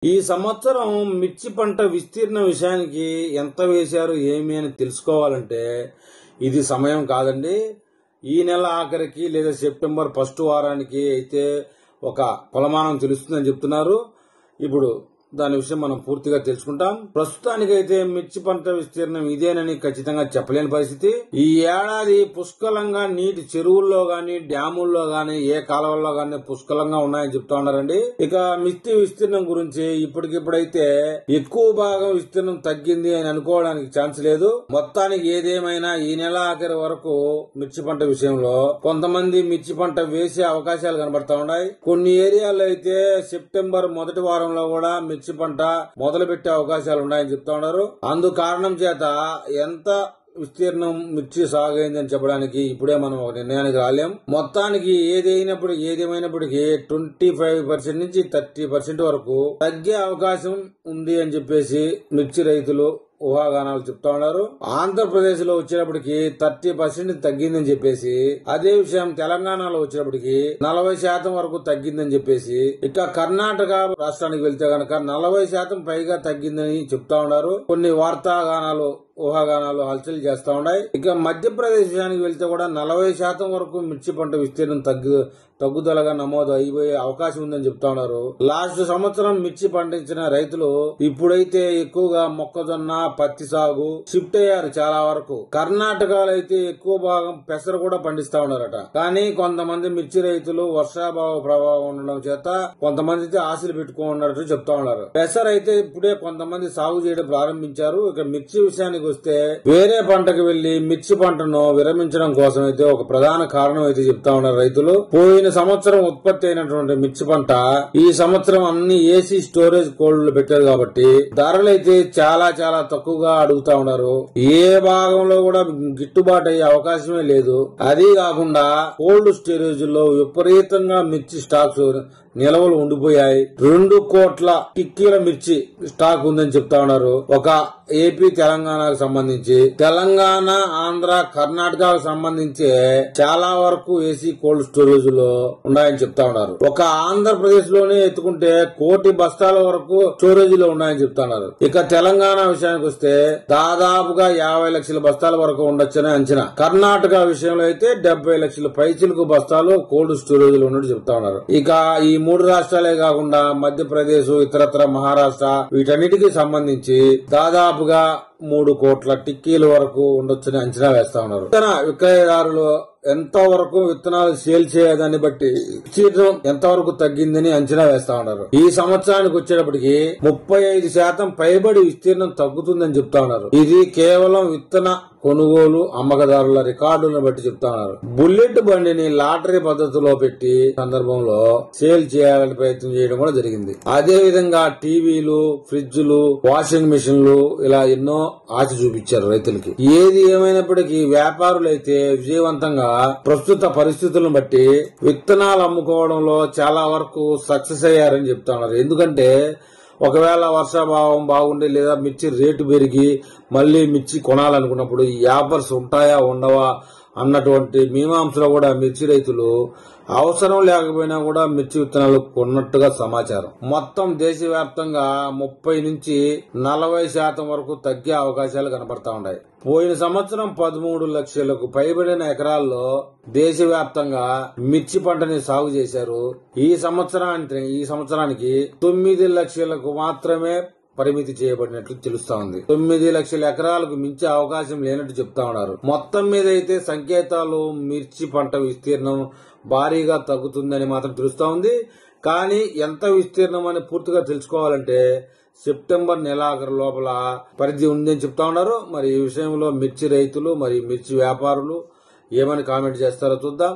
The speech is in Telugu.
ఈ సంవత్సరం మిర్చి పంట విస్తీర్ణ విషయానికి ఎంత వేశారు ఏమి అని తెలుసుకోవాలంటే ఇది సమయం కాదండి. ఈ నెల ఆఖరికి లేదా సెప్టెంబర్ ఫస్ట్ వారానికి అయితే ఒక కొలమానం తెలుస్తుందని చెప్తున్నారు. ఇప్పుడు దాని విషయం మనం పూర్తిగా తెలుసుకుంటాం. ప్రస్తుతానికైతే మిర్చి పంట విస్తీర్ణం ఇదేనని ఖచ్చితంగా చెప్పలేని పరిస్థితి. ఈ ఏడాది పుష్కలంగా నీటి చెరువుల్లో గాని డ్యాముల్లో గాని ఏ కాలువల్లో గాని పుష్కలంగా ఉన్నాయని చెప్తా ఉన్నారండి. ఇక మిర్చి విస్తీర్ణం గురించి ఇప్పటికిప్పుడైతే ఎక్కువ భాగం విస్తీర్ణం తగ్గింది అని అనుకోవడానికి ఛాన్స్ లేదు. మొత్తానికి ఏదేమైనా ఈ నెల ఆఖరి వరకు మిర్చి పంట విషయంలో కొంతమంది మిర్చి పంట వేసే అవకాశాలు కనబడతా ఉన్నాయి. కొన్ని ఏరియాల్లో అయితే సెప్టెంబర్ మొదటి వారంలో కూడా మిర్చి పంట మొదలు పెట్టే అవకాశాలు ఉన్నాయని చెప్తా ఉన్నారు. అందు కారణం చేత ఎంత విస్తీర్ణం మిర్చి సాగు అయిందని చెప్పడానికి ఇప్పుడే మనం ఒక నిర్ణయానికి రాలేం. మొత్తానికి ఏదేమైనప్పటికీ 25% నుంచి 30% వరకు తగ్గే అవకాశం ఉంది అని చెప్పేసి మిర్చి రైతులు ఊహాగానాలు చెప్తా ఉన్నారు. ఆంధ్రప్రదేశ్ లో వచ్చేటప్పటికి 30% తగ్గిందని చెప్పేసి, అదే విషయం తెలంగాణలో వచ్చేటప్పటికి 40% వరకు తగ్గిందని చెప్పేసి, ఇక కర్ణాటక రాష్ట్రానికి వెళ్తే గనక 40% పైగా తగ్గిందని చెప్తా ఉన్నారు. కొన్ని వార్తాగానాలు ఊహాగానాలు హల్చల్ చేస్తా ఉన్నాయి. ఇక మధ్యప్రదేశ్ విషయానికి వెళ్తే కూడా 40% వరకు మిర్చి పంట విస్తీర్ణం తగ్గుదలగా నమోదు అయిపోయే అవకాశం ఉందని చెప్తా ఉన్నారు. లాస్ట్ సంవత్సరం మిర్చి పండించిన రైతులు ఇప్పుడైతే ఎక్కువగా మొక్కజొన్న పత్తి సాగు షిఫ్ట్ అయ్యారు. చాలా వరకు కర్ణాటకలో అయితే ఎక్కువ భాగం పెసర కూడా పండిస్తా ఉన్నారట. కానీ కొంతమంది మిర్చి రైతులు వర్షాభావ ప్రభావం ఉండడం చేత కొంతమంది అయితే ఆశలు పెట్టుకున్నట్టు చెప్తా ఉన్నారు. పెసర అయితే ఇప్పుడే కొంతమంది సాగు చేయడం ప్రారంభించారు. ఇక మిర్చి విషయానికి వస్తే వేరే పంటకు వెళ్లి మిర్చి పంటను విరమించడం కోసం అయితే ఒక ప్రధాన కారణం అయితే చెప్తా ఉన్నారు రైతులు. పోయిన సంవత్సరం ఉత్పత్తి అయినటువంటి మిర్చి పంట ఈ సంవత్సరం అన్ని ఏసీ స్టోరేజ్ కోల్డ్ పెట్టారు కాబట్టి ధరలు అయితే చాలా చాలా తక్కువగా అడుగుతా ఉన్నారు. ఏ భాగంలో కూడా గిట్టుబాటు అయ్యే అవకాశమే లేదు. అది కాకుండా కోల్డ్ స్టోరేజ్ లో విపరీతంగా మిర్చి స్టాక్స్ నిల్వలు ఉండిపోయాయి. 2 కోట్ల టిక్కీల మిర్చి స్టాక్ ఉందని చెప్తా ఉన్నారు. ఒక ఏపీ తెలంగాణకు సంబంధించి, తెలంగాణ ఆంధ్ర కర్ణాటకకు సంబంధించి చాలా వరకు ఏసీ కోల్డ్ స్టోరేజ్ లో ఉన్నాయని చెప్తా ఉన్నారు. ఒక ఆంధ్రప్రదేశ్ లోనే ఎత్తుకుంటే 1 కోటి బస్తాల వరకు స్టోరేజ్ లో ఉన్నాయని చెప్తా ఉన్నారు. ఇక తెలంగాణ విషయానికి వస్తే దాదాపుగా 50 లక్షల బస్తాల వరకు ఉండొచ్చని అంచనా. కర్ణాటక విషయంలో అయితే 70 లక్షల పైచిలకు బస్తాలు కోల్డ్ స్టోరేజ్ లో ఉన్నట్టు చెప్తా ఉన్నారు. ఇక ఈ 3 రాష్ట్రాలే కాకుండా మధ్యప్రదేశ్, ఇతరత్ర మహారాష్ట్ర వీటన్నిటికీ సంబంధించి దాదాపుగా 3 కోట్ల టిక్కీల వరకు ఉండొచ్చని అంచనా వేస్తా ఉన్నారు. విక్రయదారులు ఎంత వరకు విత్తనాలు సేల్ చేయదాన్ని బట్టి విస్తీర్ణం ఎంత వరకు తగ్గిందని అంచనా వేస్తా ఉన్నారు. ఈ సంవత్సరానికి వచ్చేటప్పటికి 35% పైబడి విస్తీర్ణం తగ్గుతుందని చెప్తా ఉన్నారు. ఇది కేవలం విత్తన కొనుగోలు అమ్మకదారుల రికార్డులను బట్టి చెప్తా ఉన్నారు. బుల్లెట్ బండిని లాటరీ పద్ధతిలో పెట్టి సందర్భంలో సేల్ చేయాలని ప్రయత్నం చేయడం కూడా జరిగింది. అదే విధంగా టీవీలు, ఫ్రిడ్జ్లు, వాషింగ్ మిషన్లు ఇలా ఎన్నో ఆశ చూపించారు రైతులకి. ఏది ఏమైనప్పటికీ వ్యాపారులైతే విజయవంతంగా ప్రస్తుత పరిస్థితులను బట్టి విత్తనాలు అమ్ముకోవడంలో చాలా వరకు సక్సెస్ అయ్యారని చెప్తా ఉన్నారు. ఎందుకంటే ఒకవేళ వర్షాభావం బాగుండి లేదా మిర్చి రేటు పెరిగి మళ్లీ మిర్చి కొనాలనుకున్నప్పుడు ఈ ఆఫర్స్ ఉంటాయా ఉండవా అన్నటువంటి మీమాంసలో కూడా మిర్చి రైతులు అవసరం లేకపోయినా కూడా మిర్చి విత్తనాలు కొన్నట్టుగా సమాచారం. మొత్తం దేశవ్యాప్తంగా 30 నుంచి 40% వరకు తగ్గే అవకాశాలు కనబడతా ఉన్నాయి. పోయిన సంవత్సరం 13 లక్షలకు పైబడిన ఎకరాల్లో దేశవ్యాప్తంగా మిర్చి పంటని సాగు చేశారు. ఈ సంవత్సరానికి 9 లక్షలకు మాత్రమే పరిమితి చేయబడినట్లు తెలుస్తా ఉంది. 9 లక్షల ఎకరాలకు మించే అవకాశం లేనట్టు చెప్తా ఉన్నారు. మొత్తం మీద అయితే సంకేతాలు మిర్చి పంట విస్తీర్ణం భారీగా తగ్గుతుందని మాత్రం తెలుస్తా ఉంది. కానీ ఎంత విస్తీర్ణం అని పూర్తిగా తెలుసుకోవాలంటే సెప్టెంబర్ నెలాఖరు లోపల పరిధి ఉందని చెప్తా ఉన్నారు. మరి ఈ విషయంలో మిర్చి రైతులు మరి మిర్చి వ్యాపారులు ఏమని కామెంట్ చేస్తారో చూద్దాం.